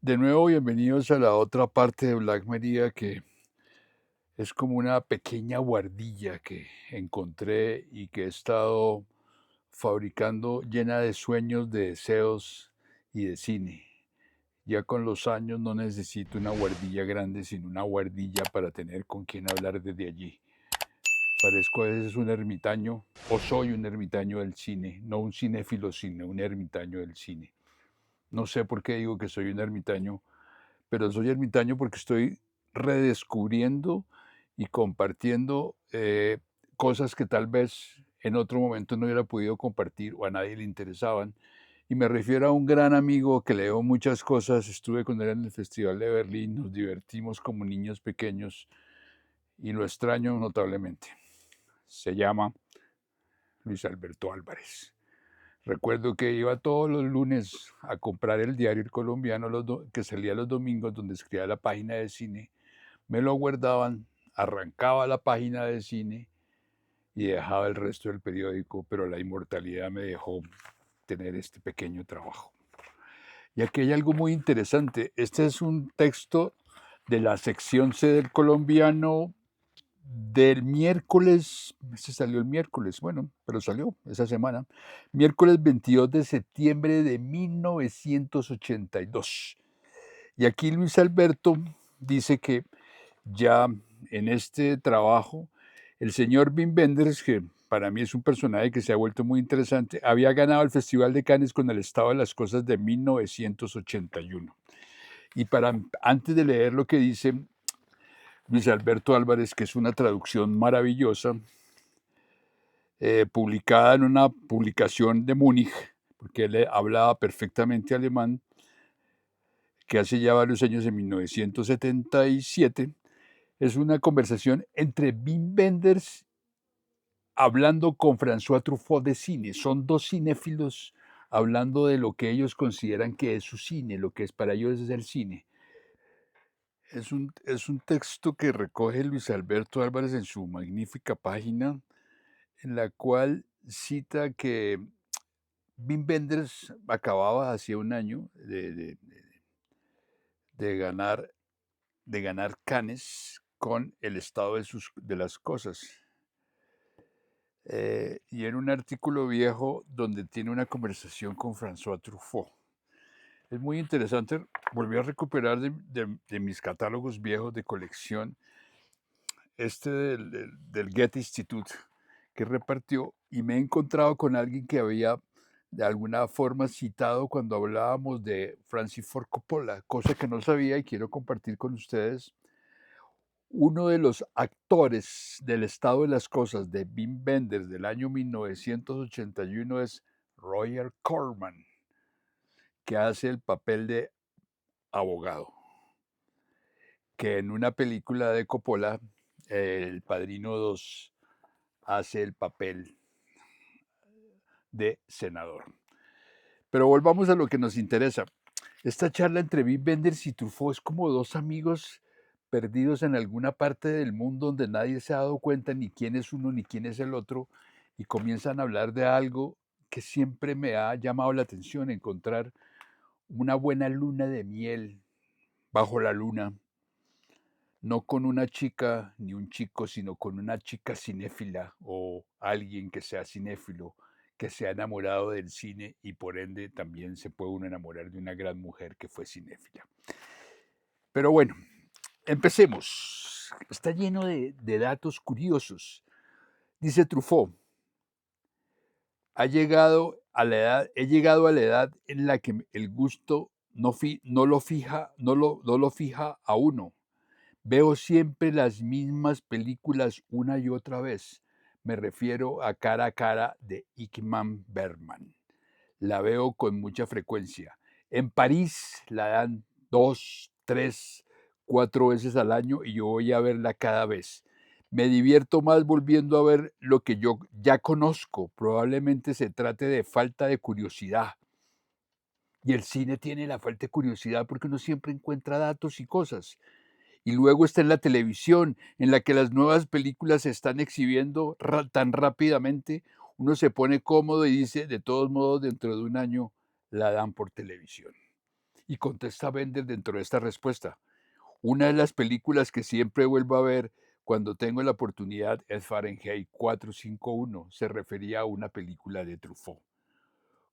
De nuevo, bienvenidos a la otra parte de Black Maria, que es como una pequeña guardilla que encontré y que he estado fabricando llena de sueños, de deseos y de cine. Ya con los años no necesito una guardilla grande, sino una guardilla para tener con quien hablar desde allí. Parezco a veces un ermitaño, o soy un ermitaño del cine, no un cinéfilo, sino un ermitaño del cine. No sé por qué digo que soy un ermitaño, pero soy ermitaño porque estoy redescubriendo y compartiendo cosas que tal vez en otro momento no hubiera podido compartir o a nadie le interesaban. Y me refiero a un gran amigo que leo muchas cosas, estuve con él en el Festival de Berlín, nos divertimos como niños pequeños y lo extraño notablemente. Se llama Luis Alberto Álvarez. Recuerdo que iba todos los lunes a comprar el diario El Colombiano que salía los domingos, donde escribía la página de cine. Me lo guardaban, arrancaba la página de cine y dejaba el resto del periódico, pero la inmortalidad me dejó tener este pequeño trabajo. Y aquí hay algo muy interesante. Este es un texto de la sección C del Colombiano del miércoles, se salió el miércoles, bueno, pero salió esa semana, miércoles 22 de septiembre de 1982. Y aquí Luis Alberto dice que ya en este trabajo, el señor Wim Wenders, que para mí es un personaje que se ha vuelto muy interesante, había ganado el Festival de Cannes con El estado de las cosas de 1981. Y antes de leer lo que dice Luis Alberto Álvarez, que es una traducción maravillosa, publicada en una publicación de Múnich, porque él hablaba perfectamente alemán, que hace ya varios años, en 1977, es una conversación entre Wim Wenders hablando con François Truffaut de cine. Son dos cinéfilos hablando de lo que ellos consideran que es su cine, lo que es para ellos es el cine. Es un texto que recoge Luis Alberto Álvarez en su magnífica página, en la cual cita que Wim Wenders acababa hacía un año de ganar, de ganar Cannes con El estado de las cosas. Y en un artículo viejo donde tiene una conversación con François Truffaut. Es muy interesante, volví a recuperar de mis catálogos viejos de colección del Goethe Institute que repartió, y me he encontrado con alguien que había de alguna forma citado cuando hablábamos de Francis Ford Coppola, cosa que no sabía y quiero compartir con ustedes. Uno de los actores del estado de las cosas de Wim Wenders del año 1981 es Roger Corman, que hace el papel de abogado, que en una película de Coppola, El Padrino 2, hace el papel de senador. Pero volvamos a lo que nos interesa. Esta charla entre Wim Wenders y Truffaut es como dos amigos perdidos en alguna parte del mundo donde nadie se ha dado cuenta ni quién es uno ni quién es el otro, y comienzan a hablar de algo que siempre me ha llamado la atención: encontrar una buena luna de miel bajo la luna, no con una chica ni un chico, sino con una chica cinéfila o alguien que sea cinéfilo, que se ha enamorado del cine, y por ende también se puede uno enamorar de una gran mujer que fue cinéfila. Pero bueno, empecemos. Está lleno de datos curiosos. Dice Truffaut: he llegado a la edad en la que el gusto no lo fija a uno. Veo siempre las mismas películas una y otra vez. Me refiero a Cara de Ingmar Bergman. La veo con mucha frecuencia. En París la dan 2, 3, 4 veces al año y yo voy a verla cada vez. Me divierto más volviendo a ver lo que yo ya conozco. Probablemente se trate de falta de curiosidad. Y el cine tiene la falta de curiosidad porque uno siempre encuentra datos y cosas. Y luego está en la televisión, en la que las nuevas películas se están exhibiendo tan rápidamente, uno se pone cómodo y dice, de todos modos, dentro de un año la dan por televisión. Y contesta Bender dentro de esta respuesta: una de las películas que siempre vuelvo a ver cuando tengo la oportunidad es Fahrenheit 451. Se refería a una película de Truffaut,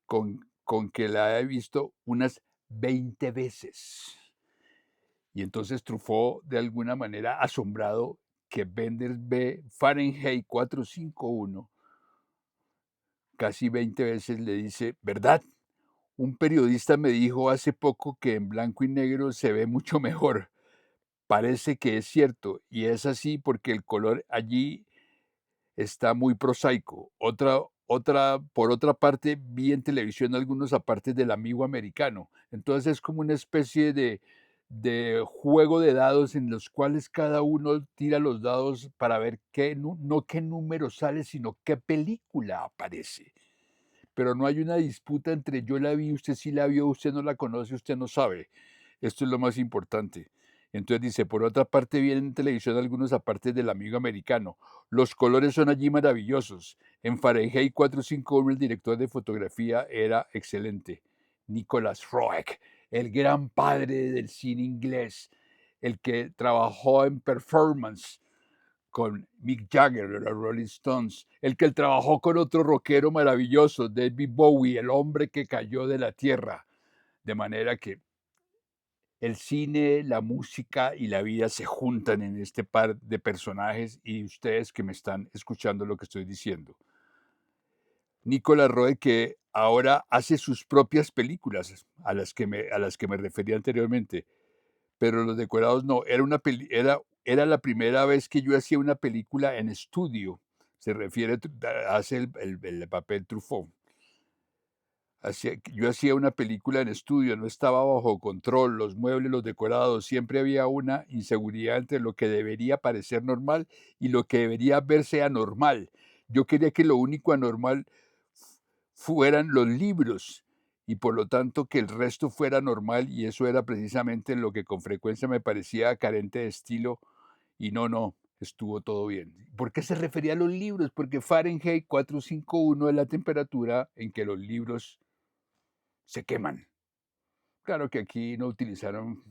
con que la he visto unas 20 veces. Y entonces Truffaut, de alguna manera asombrado que Bender ve Fahrenheit 451 casi 20 veces, le dice: ¿verdad? Un periodista me dijo hace poco que en blanco y negro se ve mucho mejor. Parece que es cierto, y es así porque el color allí está muy prosaico. Por otra parte, vi en televisión algunos apartes del amigo americano. Entonces es como una especie de juego de dados en los cuales cada uno tira los dados para ver no qué número sale, sino qué película aparece. Pero no hay una disputa entre yo la vi, usted sí la vio, usted no la conoce, usted no sabe. Esto es lo más importante. Entonces dice, por otra parte vienen en televisión algunos apartes del amigo americano. Los colores son allí maravillosos. En Fahrenheit 451 el director de fotografía era excelente. Nicholas Roeg, el gran padre del cine inglés, el que trabajó en Performance con Mick Jagger de los Rolling Stones, el que él trabajó con otro rockero maravilloso, David Bowie, el hombre que cayó de la tierra. De manera que el cine, la música y la vida se juntan en este par de personajes y ustedes que me están escuchando lo que estoy diciendo. Nicolas Roeg, que ahora hace sus propias películas a las que me refería anteriormente, pero Los Decorados no, era la primera vez que yo hacía una película en estudio. Se refiere, hace el papel Truffaut. Yo hacía una película en estudio, no estaba bajo control, los muebles, los decorados, siempre había una inseguridad entre lo que debería parecer normal y lo que debería verse anormal. Yo quería que lo único anormal fueran los libros y por lo tanto que el resto fuera normal, y eso era precisamente lo que con frecuencia me parecía carente de estilo, y no, estuvo todo bien. ¿Por qué se refería a los libros? Porque Fahrenheit 451 es la temperatura en que los libros se queman. Claro que aquí no utilizaron.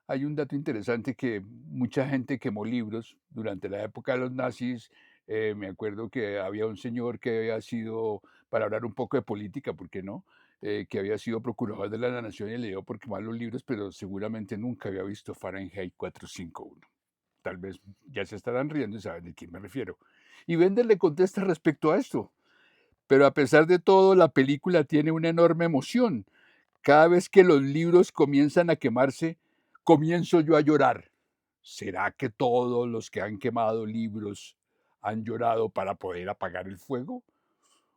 Hay un dato interesante que mucha gente quemó libros durante la época de los nazis. Me acuerdo que había un señor que había sido, para hablar un poco de política, ¿por qué no? Que había sido procurador de la nación y le dio por quemar los libros, pero seguramente nunca había visto Fahrenheit 451. Tal vez ya se estarán riendo y saben de quién me refiero. Y Bender le contesta respecto a esto. Pero a pesar de todo, la película tiene una enorme emoción. Cada vez que los libros comienzan a quemarse, comienzo yo a llorar. ¿Será que todos los que han quemado libros han llorado para poder apagar el fuego?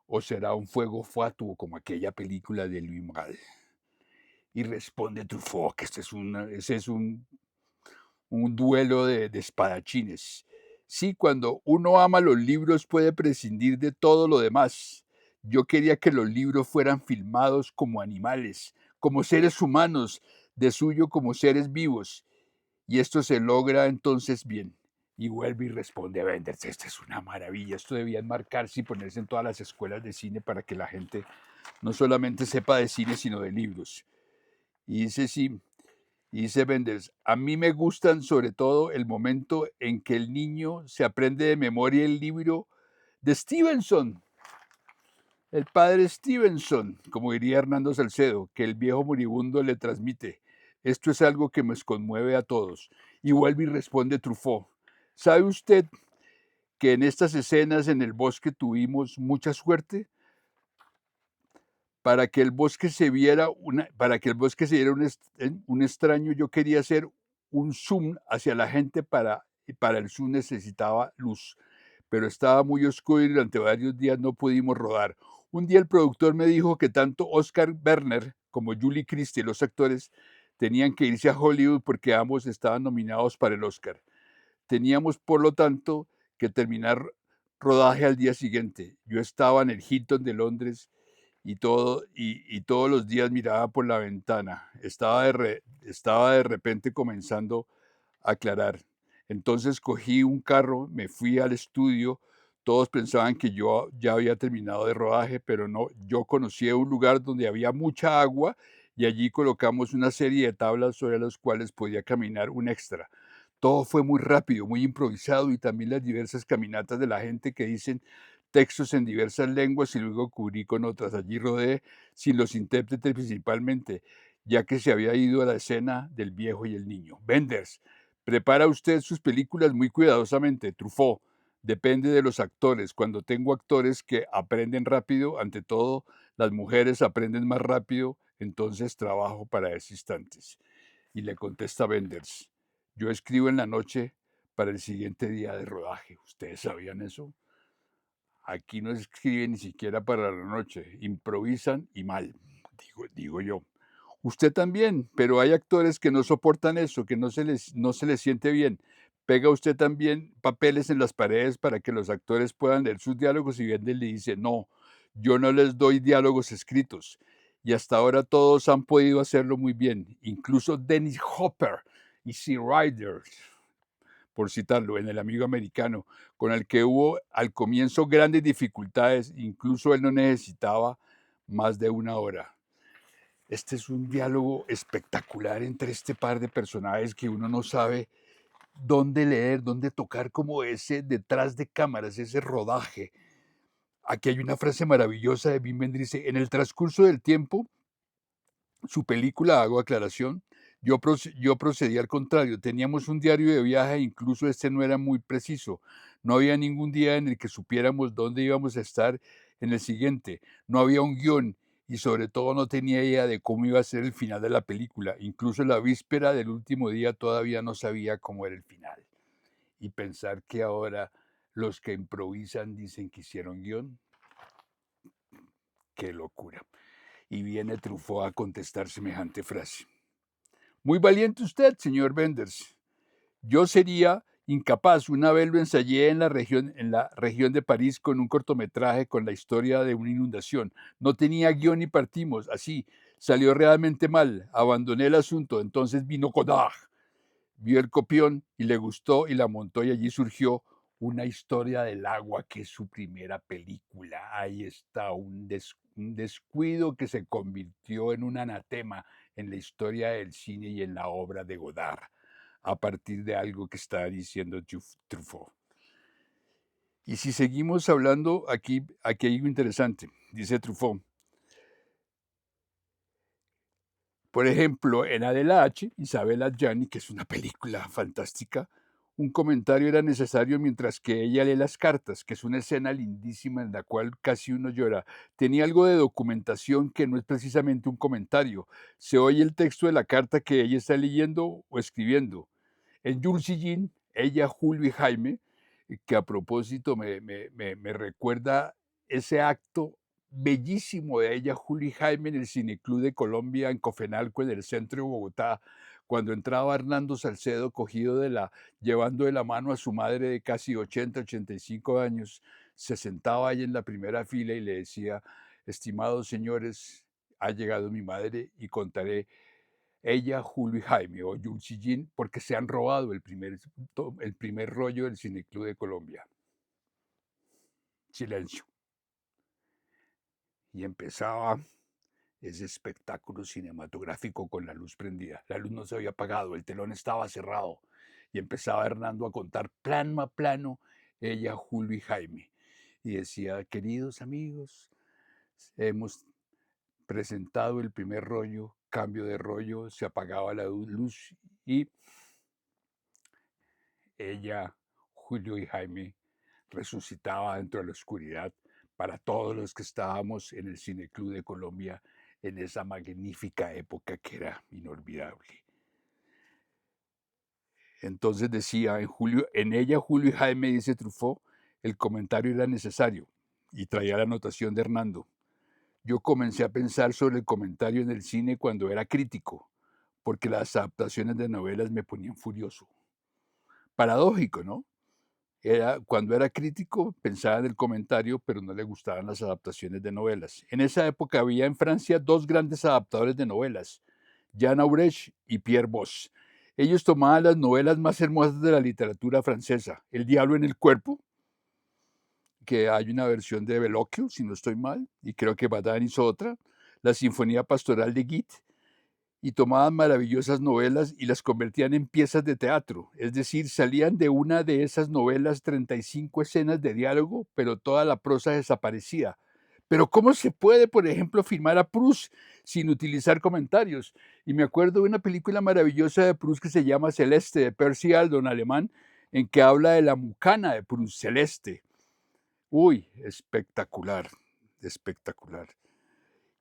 ¿O será un fuego fatuo como aquella película de Louis Malle? Y responde Truffaut que ese es un duelo de espadachines. Sí, cuando uno ama los libros puede prescindir de todo lo demás. Yo quería que los libros fueran filmados como animales, como seres humanos, de suyo como seres vivos. Y esto se logra entonces bien. Y vuelve y responde a Wenders, esta es una maravilla, esto debía enmarcarse y ponerse en todas las escuelas de cine para que la gente no solamente sepa de cine, sino de libros. Y dice, sí, y dice Wenders, a mí me gustan sobre todo el momento en que el niño se aprende de memoria el libro de Stevenson, el padre Stevenson, como diría Hernando Salcedo, que el viejo moribundo le transmite. Esto es algo que nos conmueve a todos. Y vuelve y responde Truffaut. ¿Sabe usted que en estas escenas en el bosque tuvimos mucha suerte? Para que el bosque se viera un extraño, yo quería hacer un zoom hacia la gente y para el zoom necesitaba luz, pero estaba muy oscuro y durante varios días no pudimos rodar. Un día el productor me dijo que tanto Oscar Werner como Julie Christie, los actores, tenían que irse a Hollywood porque ambos estaban nominados para el Oscar. Teníamos, por lo tanto, que terminar rodaje al día siguiente. Yo estaba en el Hilton de Londres y todos los días miraba por la ventana. Estaba de repente comenzando a aclarar. Entonces cogí un carro, me fui al estudio. Todos pensaban que yo ya había terminado de rodaje, pero no. Yo conocía un lugar donde había mucha agua y allí colocamos una serie de tablas sobre las cuales podía caminar un extra. Todo fue muy rápido, muy improvisado y también las diversas caminatas de la gente que dicen textos en diversas lenguas y luego cubrí con otras. Allí rodé sin los intérpretes principalmente, ya que se había ido a la escena del viejo y el niño. Wenders, prepara usted sus películas muy cuidadosamente. Truffaut, depende de los actores. Cuando tengo actores que aprenden rápido, ante todo, las mujeres aprenden más rápido, entonces trabajo para esos instantes. Y le contesta Wenders, yo escribo en la noche para el siguiente día de rodaje. ¿Ustedes sabían eso? Aquí no escriben ni siquiera para la noche, improvisan y mal, digo yo. Usted también, pero hay actores que no soportan eso, que no se les siente bien. Pega usted también papeles en las paredes para que los actores puedan leer sus diálogos y Bender le dice, no, yo no les doy diálogos escritos. Y hasta ahora todos han podido hacerlo muy bien, incluso Dennis Hopper y C. Ryder, por citarlo, en El Amigo Americano, con el que hubo al comienzo grandes dificultades, incluso él no necesitaba más de una hora. Este es un diálogo espectacular entre este par de personajes que uno no sabe dónde leer, dónde tocar, como ese detrás de cámaras, ese rodaje. Aquí hay una frase maravillosa de Wim Wenders, dice, en el transcurso del tiempo, su película, hago aclaración, yo procedí al contrario, teníamos un diario de viaje, incluso este no era muy preciso, no había ningún día en el que supiéramos dónde íbamos a estar en el siguiente, no había un guión y sobre todo no tenía idea de cómo iba a ser el final de la película, incluso la víspera del último día todavía no sabía cómo era el final. Y pensar que ahora los que improvisan dicen que hicieron guión, qué locura. Y viene Truffaut a contestar semejante frase. Muy valiente usted, señor Wenders. Yo sería incapaz. Una vez lo ensayé en la región de París con un cortometraje con la historia de una inundación. No tenía guión y partimos. Así, salió realmente mal. Abandoné el asunto. Entonces vino Godard. Vio el copión y le gustó y la montó y allí surgió una historia del agua, que es su primera película. Ahí está un descuido que se convirtió en un anatema en la historia del cine y en la obra de Godard, a partir de algo que está diciendo Truffaut. Y si seguimos hablando, aquí hay algo interesante, dice Truffaut. Por ejemplo, en Adela H., Isabel Adjani, que es una película fantástica, un comentario era necesario mientras que ella lee las cartas, que es una escena lindísima en la cual casi uno llora. Tenía algo de documentación que no es precisamente un comentario. Se oye el texto de la carta que ella está leyendo o escribiendo. En Jules y Jean, ella, Julio y Jaime, que a propósito me recuerda ese acto bellísimo de ella, Julio y Jaime, en el Cineclub de Colombia, en Cofenalco, en el centro de Bogotá, cuando entraba Hernando Salcedo llevando de la mano a su madre de casi 85 años, se sentaba ahí en la primera fila y le decía, estimados señores, ha llegado mi madre y contaré ella, Julio y Jaime, o Jules y Jean, porque se han robado el primer rollo del Cineclub de Colombia. Silencio. Y empezaba ese espectáculo cinematográfico con la luz prendida. La luz no se había apagado, el telón estaba cerrado. Y empezaba Hernando a contar plano a plano, ella, Julio y Jaime. Y decía, queridos amigos, hemos presentado el primer rollo, cambio de rollo, se apagaba la luz y ella, Julio y Jaime, resucitaba dentro de la oscuridad para todos los que estábamos en el Cineclub de Colombia en esa magnífica época que era inolvidable. Entonces decía, en ella, Julio y Jaime, dice Truffaut, el comentario era necesario y traía la anotación de Hernando. Yo comencé a pensar sobre el comentario en el cine cuando era crítico, porque las adaptaciones de novelas me ponían furioso. Paradójico, ¿no? Cuando era crítico, pensaba en el comentario, pero no le gustaban las adaptaciones de novelas. En esa época había en Francia dos grandes adaptadores de novelas, Jean Aureche y Pierre Bosch. Ellos tomaban las novelas más hermosas de la literatura francesa, El diablo en el cuerpo, que hay una versión de Bellocchio, si no estoy mal, y creo que Badin hizo otra, La Sinfonía Pastoral de Guit, y tomaban maravillosas novelas y las convertían en piezas de teatro. Es decir, salían de una de esas novelas 35 escenas de diálogo, pero toda la prosa desaparecía. Pero ¿cómo se puede, por ejemplo, filmar a Proust sin utilizar comentarios? Y me acuerdo de una película maravillosa de Proust que se llama Celeste, de Percy Aldon, alemán, en que habla de la mucana de Proust, Celeste. Uy, espectacular, espectacular.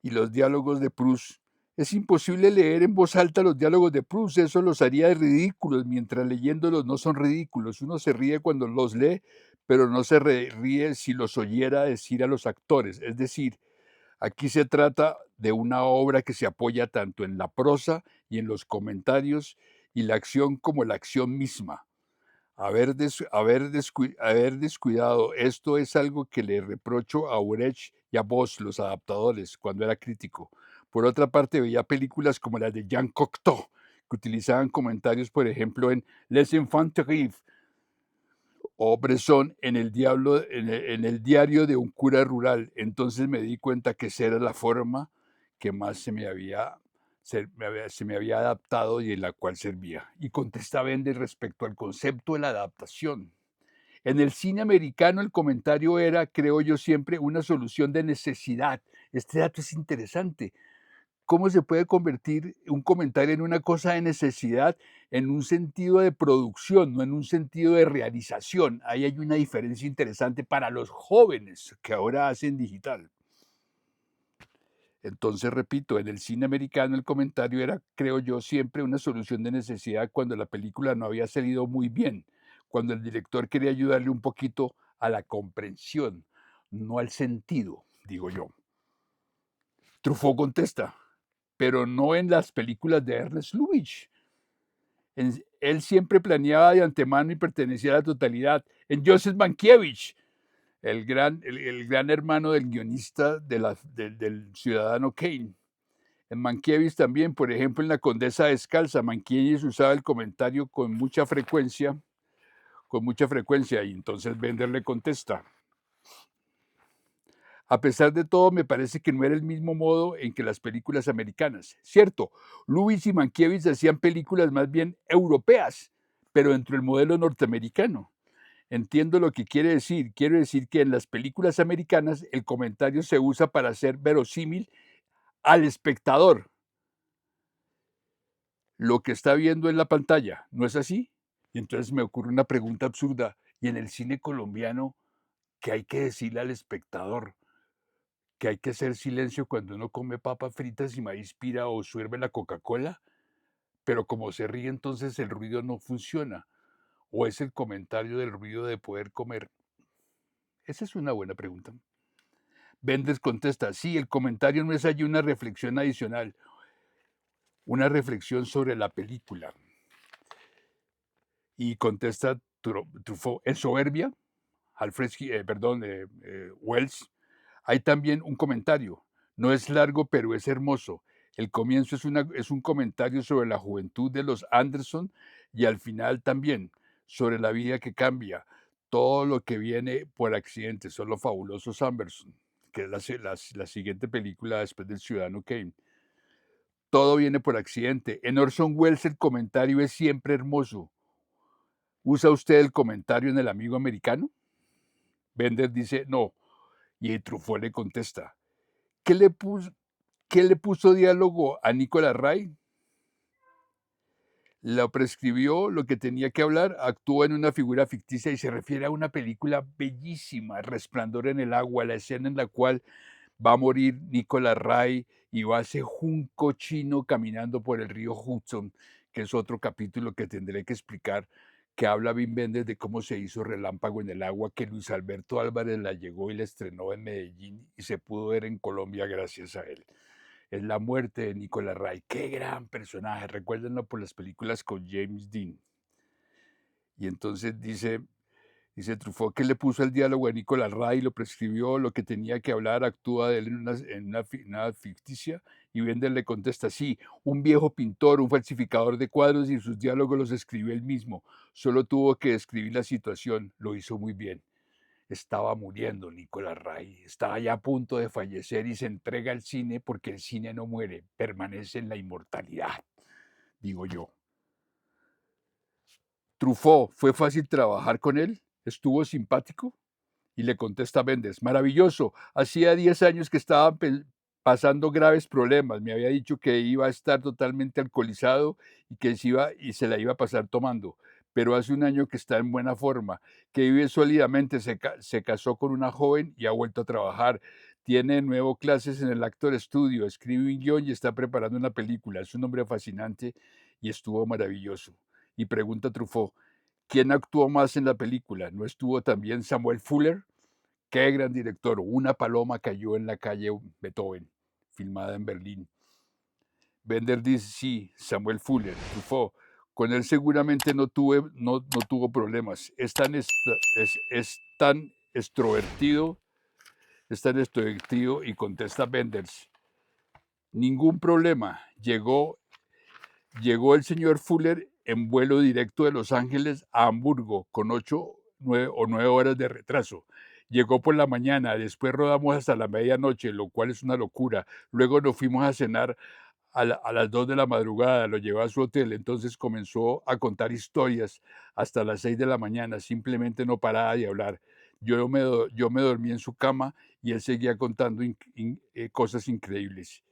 Y los diálogos de Proust. Es imposible leer en voz alta los diálogos de Proust, eso los haría ridículos, mientras leyéndolos no son ridículos. Uno se ríe cuando los lee, pero no se ríe si los oyera decir a los actores. Es decir, aquí se trata de una obra que se apoya tanto en la prosa y en los comentarios y la acción como la acción misma. Haber descuidado esto es algo que le reprocho a Brecht y a Voss, los adaptadores, cuando era crítico. Por otra parte, veía películas como las de Jean Cocteau, que utilizaban comentarios, por ejemplo, en Les Enfants Terribles, o Bresson en el diario de un cura rural. Entonces me di cuenta que esa era la forma que más se me había adaptado y en la cual servía. Y contesta Bender respecto al concepto de la adaptación. En el cine americano el comentario era, creo yo siempre, una solución de necesidad. Este dato es interesante. ¿Cómo se puede convertir un comentario en una cosa de necesidad en un sentido de producción, no en un sentido de realización? Ahí hay una diferencia interesante para los jóvenes que ahora hacen digital. Entonces, repito, en el cine americano el comentario era, creo yo, siempre una solución de necesidad cuando la película no había salido muy bien, cuando el director quería ayudarle un poquito a la comprensión, no al sentido, digo yo. Truffaut contesta, pero no en las películas de Ernest Lubitsch. Él siempre planeaba de antemano y pertenecía a la totalidad. En Joseph Mankiewicz, el gran hermano del guionista del ciudadano Kane. En Mankiewicz también, por ejemplo, en La Condesa Descalza, Mankiewicz usaba el comentario con mucha frecuencia, y entonces Bender le contesta. A pesar de todo, me parece que no era el mismo modo en que las películas americanas. Cierto, Lubitsch y Mankiewicz hacían películas más bien europeas, pero dentro del modelo norteamericano. Entiendo lo que quiere decir. Quiero decir que en las películas americanas el comentario se usa para hacer verosímil al espectador lo que está viendo en la pantalla. ¿No es así? Y entonces me ocurre una pregunta absurda. ¿Y en el cine colombiano qué hay que decirle al espectador? ¿Que hay que hacer silencio cuando uno come papas fritas y maíz pira o sirve la Coca-Cola? Pero como se ríe, entonces el ruido no funciona. ¿O es el comentario del ruido de poder comer? Esa es una buena pregunta. Bendes contesta, sí, el comentario no es allí una reflexión adicional, una reflexión sobre la película. Y contesta Truffaut, en Soberbia, Wells, hay también un comentario. No es largo, pero es hermoso. El comienzo es un comentario sobre la juventud de los Anderson y al final también sobre la vida que cambia, todo lo que viene por accidente, son los fabulosos Anderson, que es la siguiente película después del Ciudadano Kane. Todo viene por accidente. En Orson Welles el comentario es siempre hermoso. ¿Usa usted el comentario en El amigo americano? Bender dice no, y Truffaut le contesta, ¿qué le puso diálogo a Nicolas Ray? Lo prescribió lo que tenía que hablar, actuó en una figura ficticia y se refiere a una película bellísima, Resplandor en el agua, la escena en la cual va a morir Nicolas Ray y va a ese junco chino caminando por el río Hudson, que es otro capítulo que tendré que explicar, que habla Wim Wenders de cómo se hizo Relámpago en el agua, que Luis Alberto Álvarez la llegó y la estrenó en Medellín y se pudo ver en Colombia gracias a él. Es la muerte de Nicolas Ray. ¡Qué gran personaje! Recuérdenlo por las películas con James Dean. Y entonces dice Truffaut que le puso el diálogo a Nicolas Ray, lo prescribió, lo que tenía que hablar, actúa de él en una ficticia, y Bender le contesta, sí, un viejo pintor, un falsificador de cuadros, y sus diálogos los escribió él mismo, solo tuvo que describir la situación, lo hizo muy bien. Estaba muriendo Nicolás Ray, estaba ya a punto de fallecer y se entrega al cine porque el cine no muere, permanece en la inmortalidad, digo yo. Truffaut, ¿fue fácil trabajar con él? ¿Estuvo simpático? Y le contesta Méndez, maravilloso, hacía 10 años que estaba pasando graves problemas, me había dicho que iba a estar totalmente alcoholizado y que se la iba a pasar tomando, pero hace un año que está en buena forma, que vive sólidamente, se casó con una joven y ha vuelto a trabajar, tiene de nuevo clases en el Actor Studio, escribe un guión y está preparando una película, es un hombre fascinante y estuvo maravilloso. Y pregunta Truffaut, ¿quién actuó más en la película? ¿No estuvo también Samuel Fuller? Qué gran director. Una paloma cayó en la calle Beethoven, filmada en Berlín. Bender dice, sí, Samuel Fuller, Truffaut. Con él seguramente no tuvo problemas. Es tan extrovertido y contesta Benders. Ningún problema. Llegó el señor Fuller en vuelo directo de Los Ángeles a Hamburgo con 9 horas de retraso. Llegó por la mañana, después rodamos hasta la medianoche, lo cual es una locura. Luego nos fuimos a cenar a las 2 de la madrugada, lo llevó a su hotel, entonces comenzó a contar historias hasta las 6 de la mañana, simplemente no paraba de hablar. Yo me dormí en su cama y él seguía contando cosas increíbles.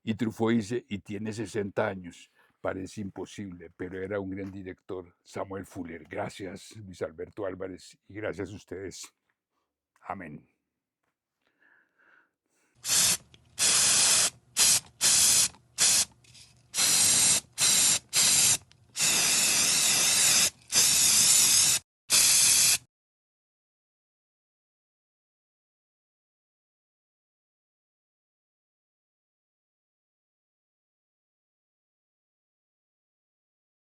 Y Truffaut dice, y tiene 60 años. Parece imposible, pero era un gran director, Samuel Fuller. Gracias, Luis Alberto Álvarez, y gracias a ustedes. Amén.